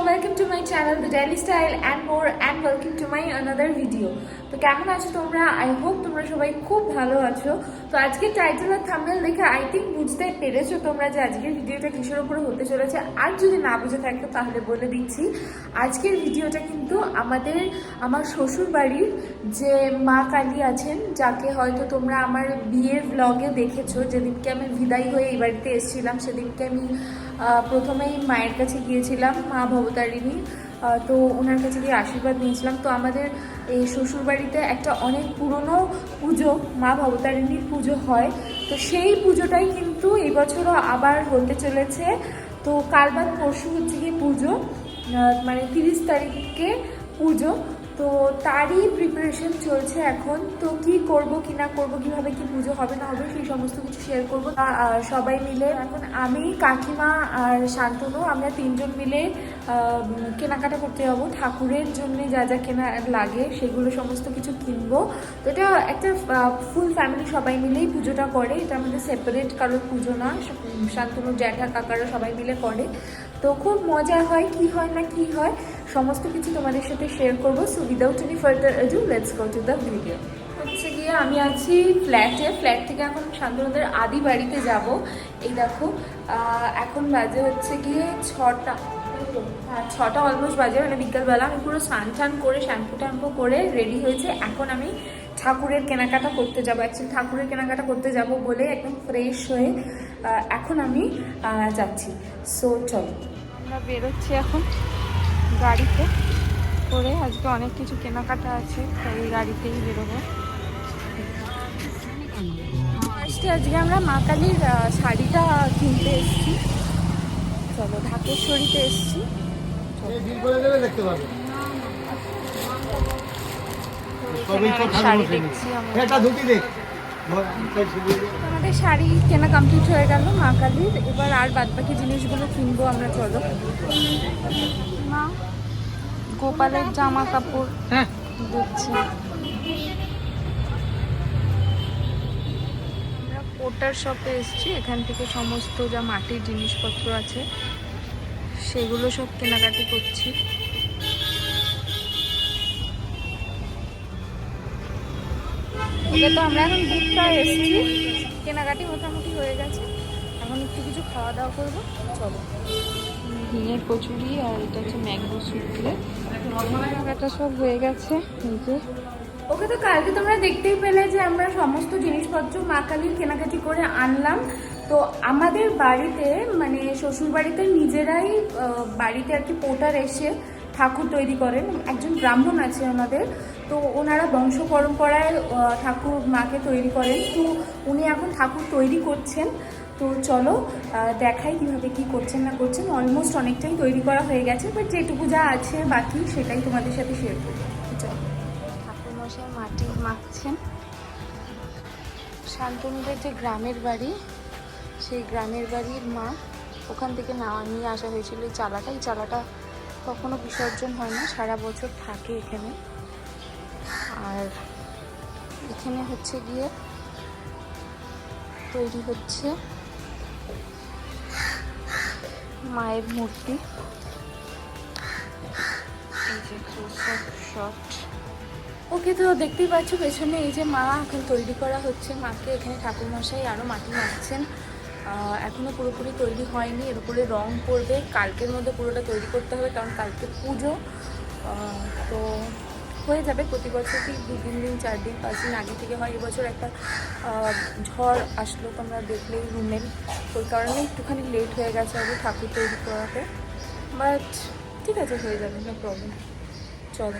welcome to my channel The Daily Style and more and welcome to my another video. তো কেমন আছো তোমরা? I hope তোমরা সবাই খুব ভালো আছো। তো আজকে টাইটেল আর থাম্বনেল দেখে আই থিঙ্ক বুঝতে পেরেছো তোমরা যে আজকের ভিডিওটা কিসের উপরে হতে চলেছে। আর যদি না বুঝে থাকতো তাহলে বলে দিচ্ছি, আজকের ভিডিওটা কিন্তু আমার শ্বশুর বাড়ির যে মা কালী আছেন, যাকে হয়তো তোমরা আমার বিয়ের ব্লগে দেখেছো। যেদিনকে আমি বিদায় হয়ে এই বাড়িতে এসেছিলাম সেদিনকে আমি প্রথমেই মায়ের কাছে গিয়েছিলাম, মা ভবতারিণী। তো ওনার কাছে গিয়ে আশীর্বাদ নিয়েছিলাম। তো আমাদের এই শ্বশুরবাড়িতে একটা অনেক পুরনো পুজো, মা ভবতারিণীর পুজো হয়। তো সেই পুজোটাই কিন্তু এই বছরও আবার হতে চলেছে। তো কাল বাদ পরশু হচ্ছে গিয়ে পুজো, মানে 30 তারিখে পুজো। তো তারই প্রিপারেশন চলছে এখন। তো কি করব কি না করব, কিভাবে কি পুজো হবে না হবে সেই সমস্ত কিছু শেয়ার করবো সবাই মিলে। এখন আমি, কাকিমা আর শান্তনু, আমরা তিনজন মিলে কেনাকাটা করতে যাবো। ঠাকুরের জন্য যা যা কেনা লাগে সেগুলো সমস্ত কিছু কিনবো। তো এটা একটা ফুল ফ্যামিলি সবাই মিলেই পুজোটা করে। এটা আমাদের সেপারেট কারোর পুজো না, শান্তনুর জ্যাঠা কাকারা সবাই মিলে করে। তো খুব মজা হয়, কি হয় না কি হয় সমস্ত কিছু তোমাদের সাথে শেয়ার করবো। So without any further ado let's go to the video. হচ্ছে গিয়ে আমি আছি ফ্ল্যাট থেকে এখন শান্তনুদের আদি বাড়িতে যাব। এই দেখো এখন বাজে হচ্ছে গিয়ে 6টা অলমোস্ট বাজে, মানে বিকালবেলা। আমি পুরো স্নান করে শ্যাম্পু করে রেডি হয়েছে। এখন আমি ঠাকুরের কেনাকাটা করতে যাবো। অ্যাকচুয়ালি ঠাকুরের কেনাকাটা করতে যাব বলে একদম ফ্রেশ হয়ে এখন আমি যাচ্ছি। সো চলো, আমরা বেরোচ্ছি এখন গাড়িতে করে। আজকে অনেক কিছু কেনাকাটা আছে, তাই এই গাড়িতেই বেরোবো। আজকে আমরা মা কালীর শাড়িটা কিনতে এসেছি। চলো, ঢাকেশ্বরীতে এসেছি। শাড়ি দেখছি আমাদের শাড়ি কেনা কমপ্লিট হয়ে গেল মা কালীর। এবার আর বাদবাকি জিনিসগুলো কিনবো আমরা। চলো, মা গোপালের জামা কাপড় দেখছি। আমরা পোটার শপে এসেছি। এখান থেকে সমস্ত যা মাটির জিনিসপত্র আছে সেগুলো সব কেনাকাটি করছি। তো আমরা এখন বুকটায় এসেছি, কেনাকাটি মোটামুটি হয়ে গেছে। এখন একটু কিছু খাওয়া দাওয়া করবো। চলো, ডিমের কচুরি আর এটা হচ্ছে ম্যাঙ্গো সুপলে কেনাকাটা সব হয়ে গেছে। ওকে, তো কালকে তোমরা দেখতেই পেলে যে আমরা সমস্ত জিনিসপত্র মা কালীর কেনাকাটি করে আনলাম। তো আমাদের বাড়িতে, মানে শ্বশুর বাড়িতে নিজেরাই বাড়িতে আর কি পোটার এসে ঠাকুর তৈরি করেন। একজন ব্রাহ্মণ আছে ওনাদের, তো ওনারা বংশ পরম্পরায় ঠাকুর মাকে তৈরি করেন। তো উনি এখন ঠাকুর তৈরি করছেন। তো চলো দেখাই কীভাবে কী করছেন না করছেন। অলমোস্ট অনেকটাই তৈরি করা হয়ে গেছে, বাট যেটুকু যা আছে বাকি সেটাই তোমাদের সাথে শেয়ার করবো। চলো, ঠাকুর মশাই মাটি মাখছেন। শান্তনুদের যে গ্রামের বাড়ি, সেই গ্রামের বাড়ির মা, ওখান থেকে নিয়ে আসা হয়েছিল এই চালাটা কখনো বিসর্জন হয় না, সারা বছর থাকে এখানে। আর এখানে হচ্ছে গিয়ে তৈরি হচ্ছে মায়ের মূর্তি। এই যে শট। ওকে, তো দেখতেই পাচ্ছ পেছনে এই যে মা এখন তৈরি করা হচ্ছে। মাকে এখানে ঠাকুরমশাই আরও মাটি মাখছেন। এখনও পুরোপুরি তৈরি হয়নি, এর উপরে রং পড়বে। কালকের মধ্যে পুরোটা তৈরি করতে হবে, কারণ কালকে পুজো। তো হয়ে যাবে। প্রতি বছর কি 2-3 দিন 4 দিন 5 দিন আগে থেকে হয়। এবছর একটা ঝড় আসলো, তোমরা দেখলেই রুমের, ওই কারণে একটুখানি লেট হয়ে গেছে আগে ঠাকুর তৈরি করাতে। বাট ঠিক আছে, হয়ে যাবে, নো প্রবলেম। চলো।